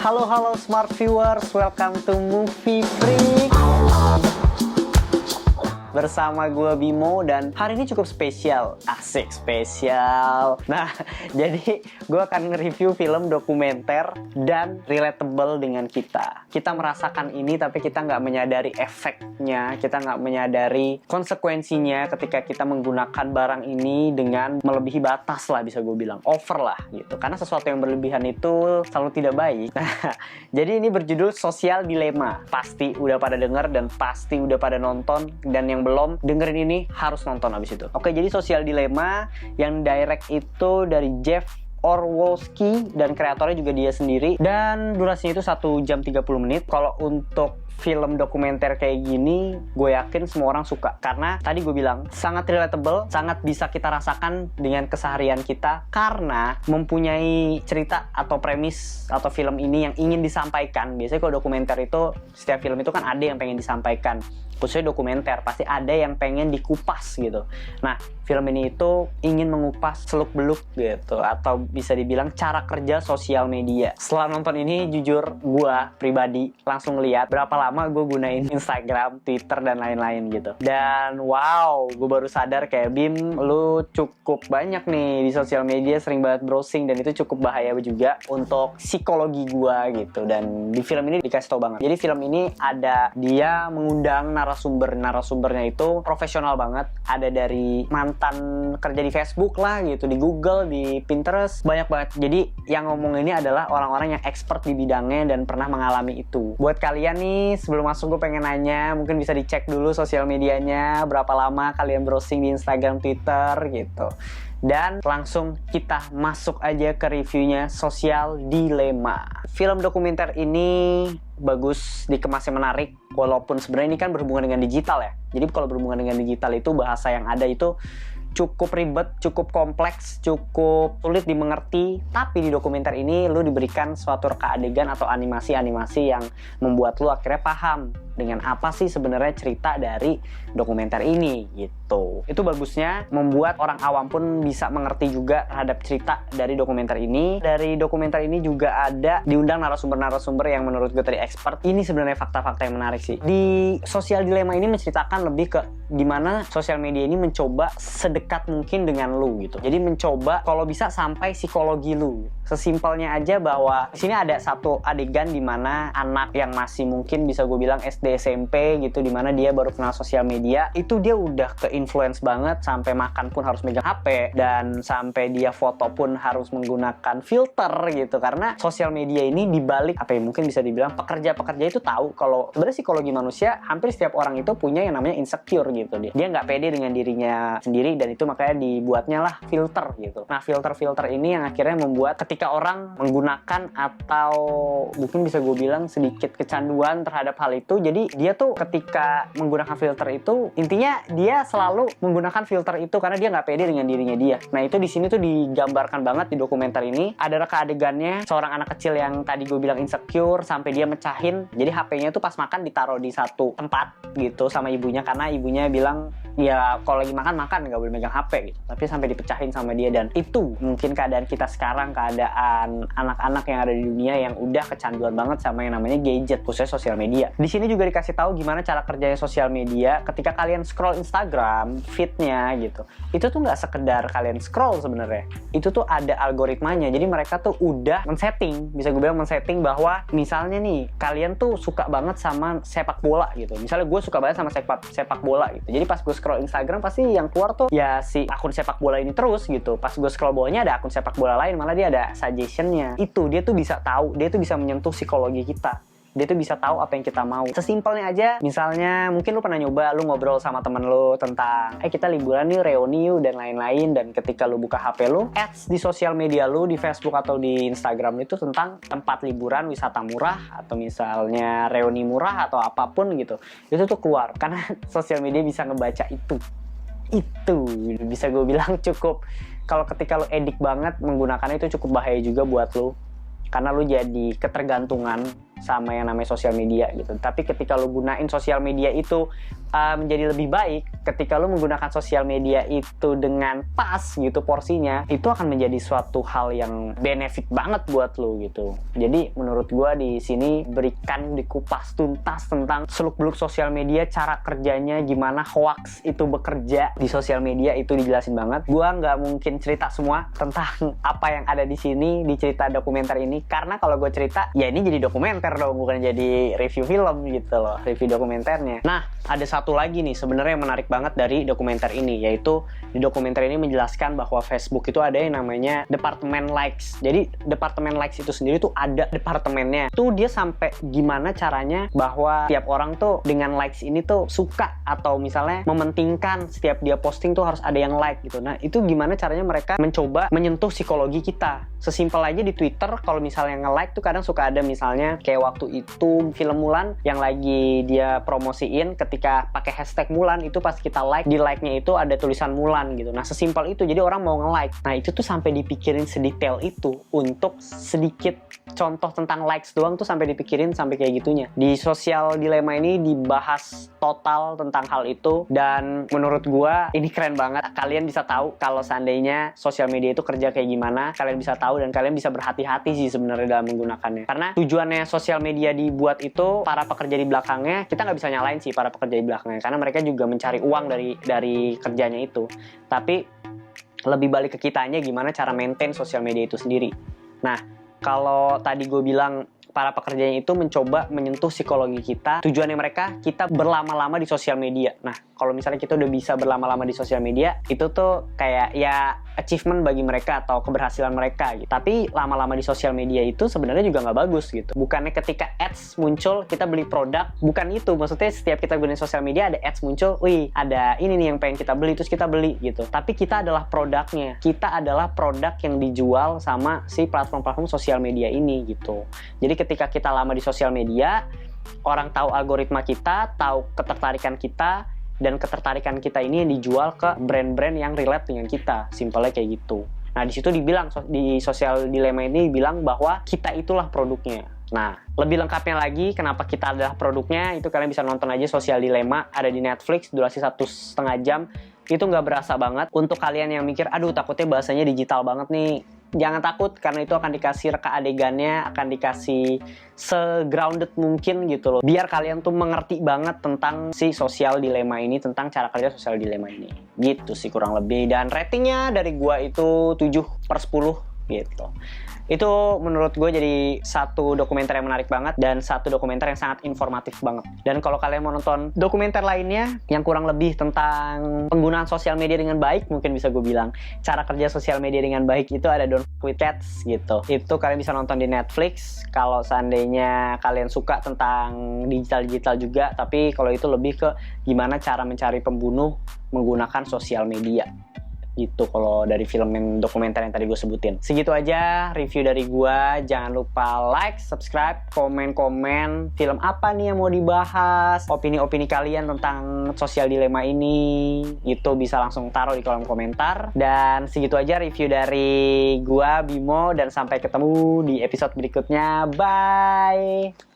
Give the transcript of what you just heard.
Halo smart viewers, welcome to Movie Freak. Bersama gue Bimo dan hari ini cukup spesial. Asik spesial. Nah, jadi gue akan nge-review film dokumenter dan relatable dengan kita. Kita merasakan ini tapi kita nggak menyadari efeknya, kita nggak menyadari konsekuensinya ketika kita menggunakan barang ini dengan melebihi batas lah, bisa gue bilang over lah gitu. Karena sesuatu yang berlebihan itu selalu tidak baik. Nah, jadi ini berjudul Social Dilemma. Pasti udah pada denger dan pasti udah pada nonton, dan yang belum dengerin ini harus nonton abis itu. Oke, jadi Social Dilemma yang direct itu dari Jeff Orwolski dan kreatornya juga dia sendiri, dan durasinya itu 1 jam 30 menit. Kalau untuk film dokumenter kayak gini, gue yakin semua orang suka karena tadi gue bilang sangat relatable, sangat bisa kita rasakan dengan keseharian kita karena mempunyai cerita atau premis atau film ini yang ingin disampaikan. Biasanya kalau dokumenter itu, setiap film itu kan ada yang pengen disampaikan, khususnya dokumenter pasti ada yang pengen dikupas gitu. Nah, film ini itu ingin mengupas seluk-beluk gitu, atau bisa dibilang cara kerja sosial media. Setelah nonton ini, jujur gue pribadi langsung lihat berapa lama gue gunain Instagram, Twitter, dan lain-lain gitu. Dan wow, gue baru sadar kayak, Bim, lu cukup banyak nih di sosial media, sering banget browsing, dan itu cukup bahaya juga untuk psikologi gue gitu. Dan di film ini dikasih tau banget. Jadi film ini ada dia mengundang narasumbernya itu profesional banget. Ada dari mantan kerja di Facebook lah gitu, di Google, di Pinterest, banyak banget. Jadi yang ngomong ini adalah orang-orang yang expert di bidangnya dan pernah mengalami itu. Buat kalian nih, sebelum masuk gue pengen nanya, mungkin bisa dicek dulu sosial medianya, berapa lama kalian browsing di Instagram, Twitter gitu. Dan langsung kita masuk aja ke reviewnya, Social Dilemma. Film dokumenter ini bagus, dikemasnya menarik, walaupun sebenarnya ini kan berhubungan dengan digital ya. Jadi kalau berhubungan dengan digital itu bahasa yang ada itu cukup ribet, cukup kompleks, cukup sulit dimengerti. Tapi di dokumenter ini lu diberikan suatu reka adegan atau animasi-animasi yang membuat lu akhirnya paham dengan apa sih sebenarnya cerita dari dokumenter ini gitu. Itu bagusnya membuat orang awam pun bisa mengerti juga terhadap cerita dari dokumenter ini. Dari dokumenter ini juga ada diundang narasumber-narasumber yang menurut gue tadi expert. Ini sebenarnya fakta-fakta yang menarik sih. Di Social Dilemma ini menceritakan lebih ke gimana sosial media ini mencoba sedekat mungkin dengan lu gitu. Jadi mencoba kalau bisa sampai psikologi lu. Sesimpelnya aja bahwa di sini ada satu adegan di mana anak yang masih mungkin bisa gue bilang SD SMP gitu, dimana dia baru kenal sosial media, itu dia udah ke-influence banget, sampai makan pun harus megang HP, dan sampai dia foto pun harus menggunakan filter gitu, karena sosial media ini dibalik apa ya, mungkin bisa dibilang pekerja-pekerja itu tahu kalau sebenarnya psikologi manusia, hampir setiap orang itu punya yang namanya insecure gitu. Dia nggak pede dengan dirinya sendiri, dan itu makanya dibuatnya lah filter gitu. Nah, filter-filter ini yang akhirnya membuat ketika orang menggunakan atau mungkin bisa gue bilang sedikit kecanduan terhadap hal itu, jadi dia tuh ketika menggunakan filter itu, intinya dia selalu menggunakan filter itu karena dia nggak pede dengan dirinya dia. Nah, itu di sini tuh digambarkan banget di dokumenter ini. Ada reka adegannya seorang anak kecil yang tadi gue bilang insecure sampai dia mecahin. Jadi HP-nya tuh pas makan ditaruh di satu tempat gitu sama ibunya, karena ibunya bilang ya kalau lagi makan nggak boleh megang HP gitu. Tapi sampai dipecahin sama dia, dan itu mungkin keadaan kita sekarang, keadaan anak-anak yang ada di dunia yang udah kecanduan banget sama yang namanya gadget, khususnya sosial media. Di sini juga dikasih tahu gimana cara kerjanya sosial media. Ketika kalian scroll Instagram feednya gitu, itu tuh nggak sekedar kalian scroll sebenarnya, itu tuh ada algoritmanya. Jadi mereka tuh udah men-setting, bisa gue bilang men-setting bahwa misalnya nih kalian tuh suka banget sama sepak bola gitu. Misalnya gue suka banget sama sepak bola gitu. Jadi pas gue scroll Instagram pasti yang keluar tuh ya si akun sepak bola ini terus gitu. Pas gue scroll bawahnya ada akun sepak bola lain, malah dia ada suggestionnya. Itu dia tuh bisa tahu, dia tuh bisa menyentuh psikologi kita. Dia tuh bisa tahu apa yang kita mau. Sesimpelnya aja, misalnya mungkin lu pernah nyoba, lu ngobrol sama temen lu tentang kita liburan nih, reuni yuk, dan lain-lain. Dan ketika lu buka HP lu, ads di sosial media lu, di Facebook atau di Instagram itu tentang tempat liburan, wisata murah, atau misalnya reuni murah atau apapun gitu, itu tuh keluar karena sosial media bisa ngebaca itu bisa gue bilang cukup, kalau ketika lu edik banget menggunakannya itu cukup bahaya juga buat lu, karena lu jadi ketergantungan sama yang namanya sosial media gitu. Tapi ketika lu gunain sosial media itu menjadi lebih baik, ketika lu menggunakan sosial media itu dengan pas gitu porsinya, itu akan menjadi suatu hal yang benefit banget buat lu gitu. Jadi menurut gua di sini berikan dikupas tuntas tentang seluk-beluk sosial media, cara kerjanya, gimana hoax itu bekerja di sosial media, itu dijelasin banget. Gua nggak mungkin cerita semua tentang apa yang ada di sini di cerita dokumenter ini, karena kalau gue cerita ya ini jadi dokumenter dong, bukan jadi review film gitu loh, review dokumenternya. Nah, ada satu lagi nih sebenarnya yang menarik banget dari dokumenter ini, yaitu di dokumenter ini menjelaskan bahwa Facebook itu ada yang namanya departemen likes. Jadi departemen likes itu sendiri tuh ada departemennya. Tuh dia sampai gimana caranya bahwa tiap orang tuh dengan likes ini tuh suka, atau misalnya mementingkan setiap dia posting tuh harus ada yang like gitu. Nah, itu gimana caranya mereka mencoba menyentuh psikologi kita. Sesimpel aja di Twitter, kalau misalnya nge-like tuh kadang suka ada misalnya kayak waktu itu film Mulan yang lagi dia promosiin, ketika pakai hashtag Mulan itu pas kita like, di like-nya itu ada tulisan Mulan gitu. Nah, sesimpel itu, jadi orang mau nge-like. Nah, itu tuh sampai dipikirin sedetail itu untuk sedikit contoh tentang likes doang tuh sampai dipikirin sampai kayak gitunya. Di Sosial Dilema ini dibahas total tentang hal itu, dan menurut gua ini keren banget. Kalian bisa tahu kalau seandainya sosial media itu kerja kayak gimana, kalian bisa tahu dan kalian bisa berhati-hati sih sebenarnya dalam menggunakannya. Karena tujuannya sosial media dibuat itu, para pekerja di belakangnya, kita nggak bisa nyalain sih para pekerja di belakangnya, karena mereka juga mencari uang dari kerjanya itu. Tapi lebih balik ke kitanya gimana cara maintain sosial media itu sendiri. Nah, kalau tadi gue bilang para pekerjanya itu mencoba menyentuh psikologi kita, tujuannya mereka kita berlama-lama di sosial media. Nah, kalau misalnya kita udah bisa berlama-lama di sosial media, itu tuh kayak ya achievement bagi mereka atau keberhasilan mereka gitu. Tapi lama-lama di sosial media itu sebenarnya juga nggak bagus gitu. Bukannya ketika ads muncul kita beli produk, bukan itu. Maksudnya setiap kita gunain sosial media ada ads muncul, wih ada ini nih yang pengen kita beli, terus kita beli gitu. Tapi kita adalah produknya. Kita adalah produk yang dijual sama si platform-platform sosial media ini gitu. Jadi ketika kita lama di sosial media, orang tahu algoritma kita, tahu ketertarikan kita, dan ketertarikan kita ini dijual ke brand-brand yang relate dengan kita. Simpelnya kayak gitu. Nah, di situ dibilang, di Sosial Dilema ini bilang bahwa kita itulah produknya. Nah, lebih lengkapnya lagi kenapa kita adalah produknya, itu kalian bisa nonton aja Sosial Dilema, ada di Netflix, durasi 1,5 jam. Itu nggak berasa banget. Untuk kalian yang mikir, aduh takutnya bahasanya digital banget nih, jangan takut, karena itu akan dikasih reka adegannya, akan dikasih se-grounded mungkin gitu loh, biar kalian tuh mengerti banget tentang si Sosial Dilema ini, tentang cara kerja Sosial Dilema ini gitu sih kurang lebih. Dan ratingnya dari gua itu 7/10 gitu. Itu menurut gue jadi satu dokumenter yang menarik banget, dan satu dokumenter yang sangat informatif banget. Dan kalau kalian mau nonton dokumenter lainnya yang kurang lebih tentang penggunaan sosial media dengan baik, mungkin bisa gue bilang cara kerja sosial media dengan baik, itu ada Don't Fuck With Cats gitu. Itu kalian bisa nonton di Netflix kalau seandainya kalian suka tentang digital-digital juga, tapi kalau itu lebih ke gimana cara mencari pembunuh menggunakan sosial media gitu kalau dari film yang dokumenter yang tadi gue sebutin. Segitu aja review dari gue. Jangan lupa like, subscribe, komen film apa nih yang mau dibahas, opini-opini kalian tentang Sosial Dilema ini, itu bisa langsung taruh di kolom komentar. Dan segitu aja review dari gue, Bimo, dan sampai ketemu di episode berikutnya. Bye!